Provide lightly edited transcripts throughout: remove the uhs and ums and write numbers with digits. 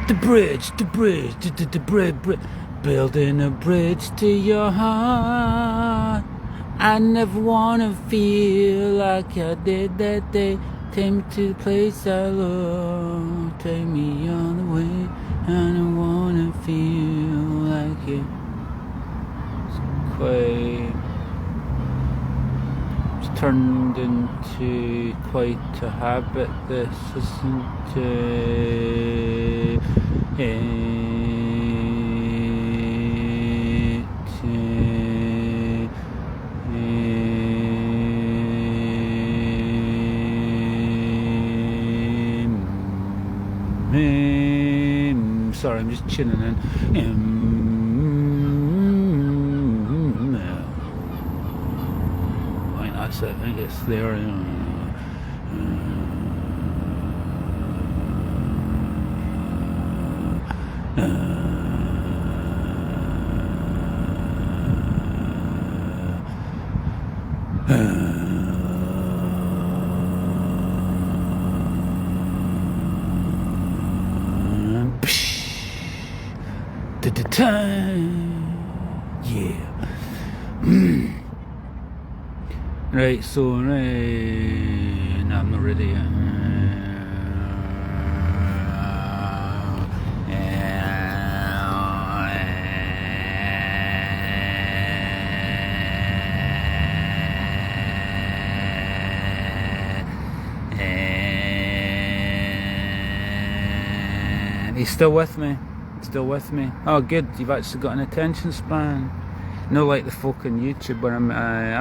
The bridge, the bridge, building a bridge to your heart. I never wanna feel like I did that day. Take me to the place I love. Take me all the way. I don't wanna feel like it. It's turned into quite a habit, this, isn't it? Sorry, I'm just tuning in. I think that's it. I think it's there. The time, yeah. Right, so no, I'm not ready yet. Are you still with me? Still with me? Oh, good. You've actually got an attention span. No, like the folk on YouTube, where I'm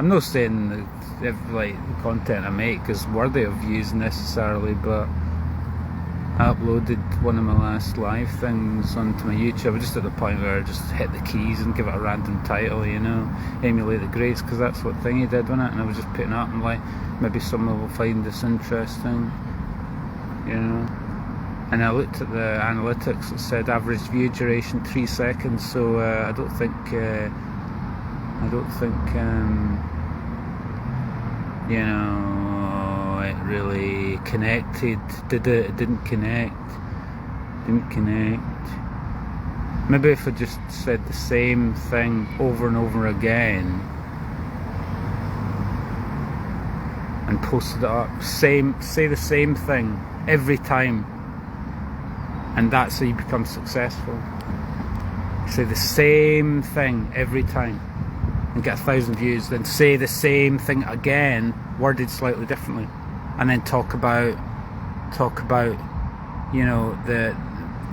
not saying that the content I make is worthy of views necessarily, but I uploaded one of my last live things onto my YouTube. I'm just at the point where I just hit the keys and give it a random title, you know, Emulate the Greats, because that's what Thingy did, wasn't it? And I was just putting up and like, maybe someone will find this interesting, you know. And I looked at the analytics, it said average view duration 3 seconds, so I don't think you know, it really connected, did it? It didn't connect. Maybe if I just said the same thing over and over again and posted it up, say the same thing every time, and that's how you become successful. Say the same thing every time and get 1,000 views, then say the same thing again, worded slightly differently, and then talk about you know, the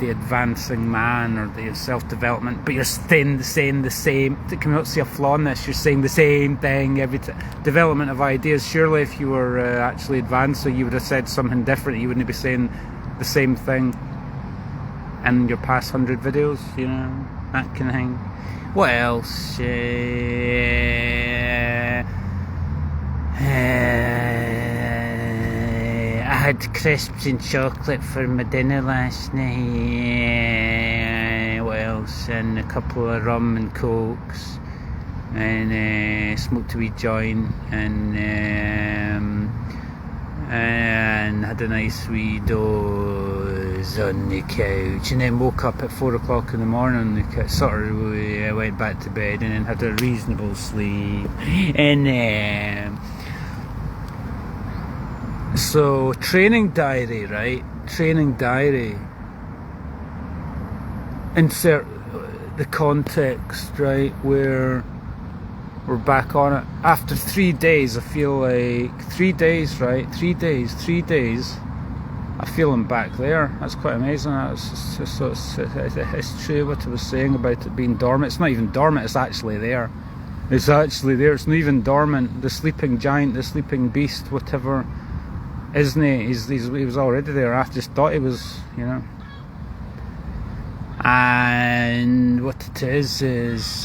advancing man or the self-development, but you're saying the same. Can we not see a flaw in this? You're saying the same thing every time. Development of ideas. Surely if you were actually advancing, you would have said something different. You wouldn't be saying the same thing in your past 100 videos, you know, that kind of thing. What else? I had crisps and chocolate for my dinner last night. What else? And a couple of rum and cokes, and smoked a wee joint, and had a nice wee doze on the couch, and then woke up at 4 o'clock in the morning. I went back to bed and then had a reasonable sleep, and so training diary, right? Training diary. Insert the context, right, where we're back on it. After 3 days, I feel like 3 days, right? 3 days. I feel I'm back there. That's quite amazing. It's true what I was saying about it being dormant. It's not even dormant, it's actually there. It's actually there. It's not even dormant. The sleeping giant, the sleeping beast, whatever, isn't he? He was already there. I just thought he was, you know. And what it is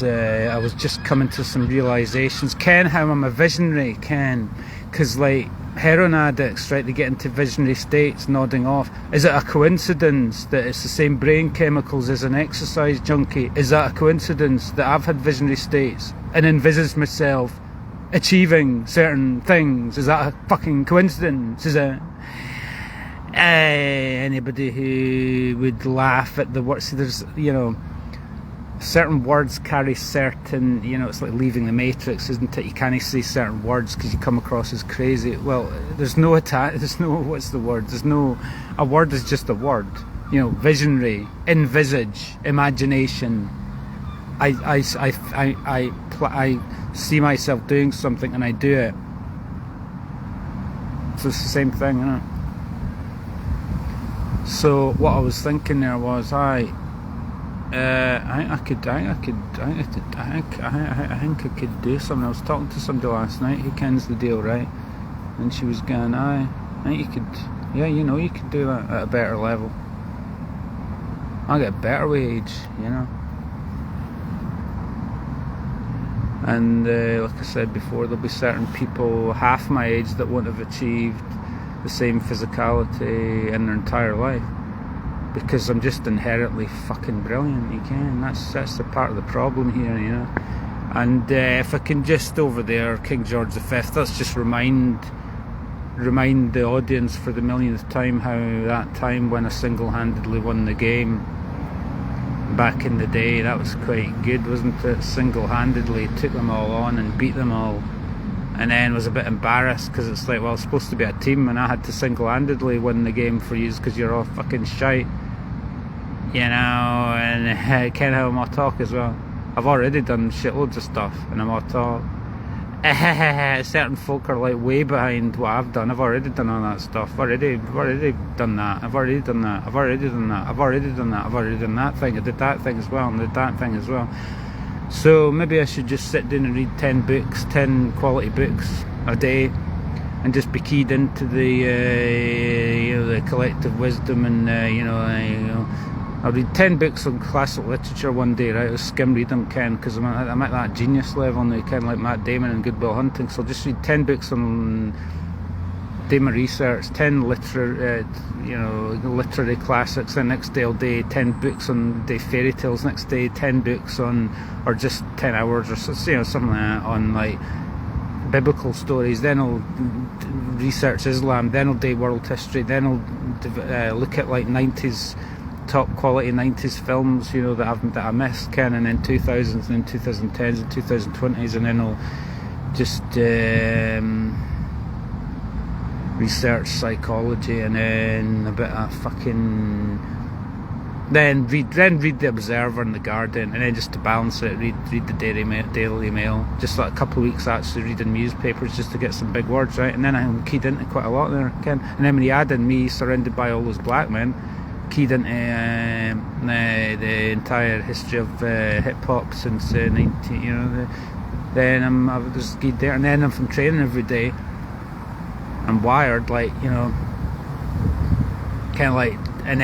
I was just coming to some realizations. Ken, how I'm a visionary, Ken, because like heroin addicts, right, they get into visionary states, nodding off. Is it a coincidence that it's the same brain chemicals as an exercise junkie? Is that a coincidence that I've had visionary states and envisaged myself achieving certain things? Is that a fucking coincidence? Is it? Anybody who would laugh at the words. See, there's, you know, certain words carry certain, you know, it's like leaving the Matrix, isn't it? You can't say certain words because you come across as crazy. Well, there's no attack, there's no, what's the word? There's no, a word is just a word. You know, visionary, envisage, imagination. I see myself doing something and I do it. So it's the same thing, isn't it? So what I was thinking there was, I think I could do something. I was talking to somebody last night who kens the deal, right? And she was going, I think you could, yeah, you know, you could do that at a better level. I'll get a better wage, you know. And like I said before, there'll be certain people half my age that won't have achieved the same physicality in their entire life, because I'm just inherently fucking brilliant. You can. That's the part of the problem here, you know. And if I can just over there, King George V, let's just remind the audience for the millionth time how that time when I single-handedly won the game back in the day, that was quite good, wasn't it? Single-handedly took them all on and beat them all, and then was a bit embarrassed because it's like, well, it's supposed to be a team and I had to single-handedly win the game for you because you're all fucking shite, you know. And ken how I'm all talk as well. I've already done shitloads of stuff and I'm all talk. Certain folk are like way behind what I've done. I've already done all that stuff. I've already done that. I've already done that. I've already done that. I've already done that. I've already done that thing. I did that thing as well, and did that thing as well. So maybe I should just sit down and read 10 books, 10 quality books a day, and just be keyed into the you know, the collective wisdom, and you know, I'll read 10 books on classic literature one day, right? I'll skim read them, Ken, because I'm at that genius level now, Ken, like Matt Damon and Good Will Hunting. So I'll just read 10 books on Damon research, 10 literary classics. Then next day I'll do 10 books on the fairy tales. Next day 10 books on, or just 10 hours or so, you know, something like that, on like biblical stories. Then I'll research Islam. Then I'll do world history. Then I'll look at like 90s. Top quality 90s films, you know, that I missed, Ken, and then 2000s and then 2010s and 2020s, and then I'll just research psychology, and then a bit of fucking read the Observer and the Guardian, and then just to balance it, read the Daily Mail, just like a couple of weeks actually reading newspapers just to get some big words, right? And then I'm keyed into quite a lot there, Ken. And then when you add in me surrounded by all those black men, keyed into the entire history of hip hop since 19, you know, then I'm just keyed there, and then I'm from training every day. I'm wired, like, you know, kind of like, and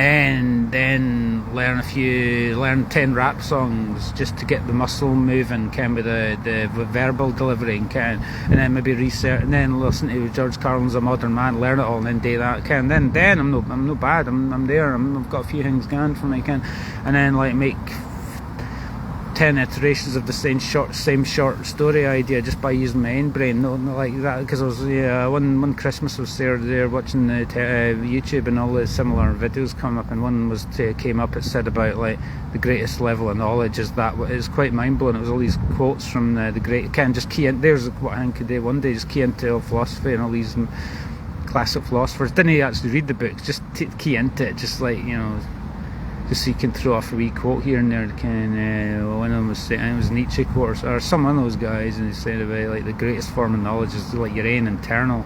then learn 10 rap songs just to get the muscle moving, kind with the verbal delivery, and then maybe research, and then listen to George Carlin's A Modern Man, learn it all, and then do that, and then I'm no bad. I'm there. I've got a few things going for me, and then like make 10 iterations of the same short story idea just by using my own brain, not like that, because I was one Christmas I was there watching the YouTube, and all the similar videos come up, and one came up, it said about like the greatest level of knowledge is that. It's quite mind-blowing. It was all these quotes from the great, just key in, there's what I think I could do one day, just key into philosophy and all these classic philosophers. Didn't actually read the books, just key into it, just like, you know, just so you can throw off a wee quote here and there. One of them was saying, it was Nietzsche quote or some one of those guys, and he said about like the greatest form of knowledge is like your own internal.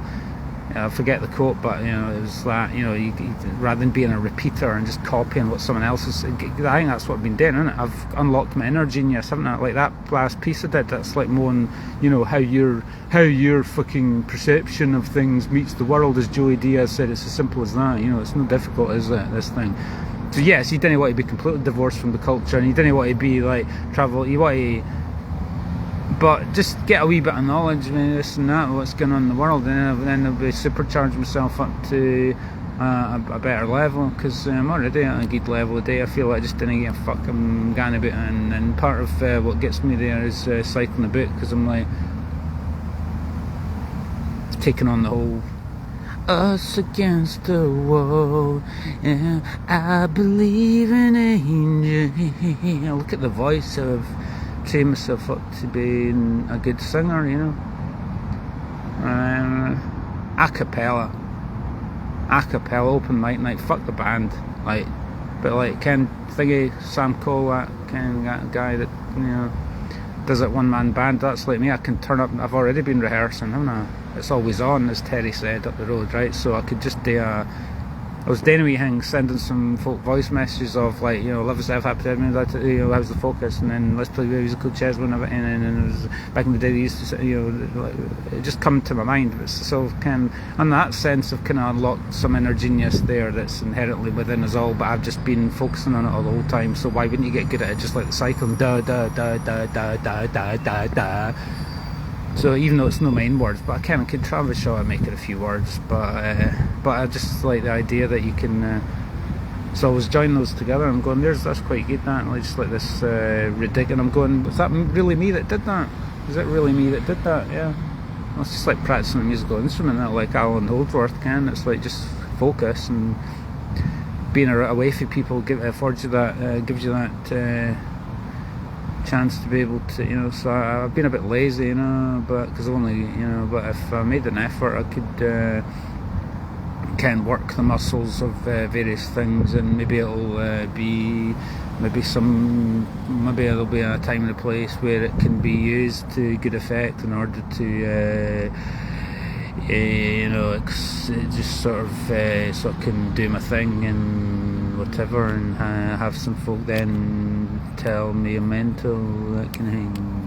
I forget the quote, but you know, it was that, you know, you rather than being a repeater and just copying what someone else is. I think that's what I've been doing, isn't it? I've unlocked my inner genius, haven't I? Like that last piece I did, that's like more on, you know, how your fucking perception of things meets the world, as Joey Diaz said. It's as simple as that, you know. It's not difficult, is it, this thing? So yes, you didn't want to be completely divorced from the culture, and you didn't want to be like travel. You want to, but just get a wee bit of knowledge, I mean, this and that, what's going on in the world, and then I'll be supercharge myself up to a better level, because I'm already at a good level a day. I feel like I just didn't give a fuck. I'm going a bit, and part of what gets me there is cycling a bit, because I'm like taking on the whole. us against the wall. Yeah, I believe in angels. Look at the voice. I've trained myself up to be a good singer, you know. A cappella, open mic night. Fuck the band, like. But like Ken Thingy, Sam Cole, that kind of guy that, you know, does it one man band. That's like me. I can turn up. I've already been rehearsing, haven't I? It's always on, as Terry said, up the road, right? So I could just do a. I was doing a wee thing, sending some folk voice messages of like, you know, love yourself, happy to, you know, how's the focus, and then let's play musical chairs and everything. And it was back in the day they used to say, you know, like, it just come to my mind. But so kind of, on that sense, I've kind of unlocked some inner genius there that's inherently within us all. But I've just been focusing on it all the whole time. So why wouldn't you get good at it? Just like the cycling, da da da da da da da da da. So even though it's no main words, but I kind of could try a shot and make it a few words. But I just like the idea that you can. So I was joining those together. I'm going, that's quite good. That and like, just like this ridiculous. I'm going, was that really me that did that? Is it really me that did that? Yeah. It's just like practicing a musical instrument, that like Alan Holdsworth can. It's like just focus and being away from people affords you that, gives you that. Chance to be able to, you know. So I've been a bit lazy, you know, but because only, you know, but if I made an effort, I could can work the muscles of various things, and maybe it'll be maybe there'll be a time and a place where it can be used to good effect in order to you know, it just sort of so I can do my thing and whatever, and have some folk then tell me I'm mental, that kind of thing.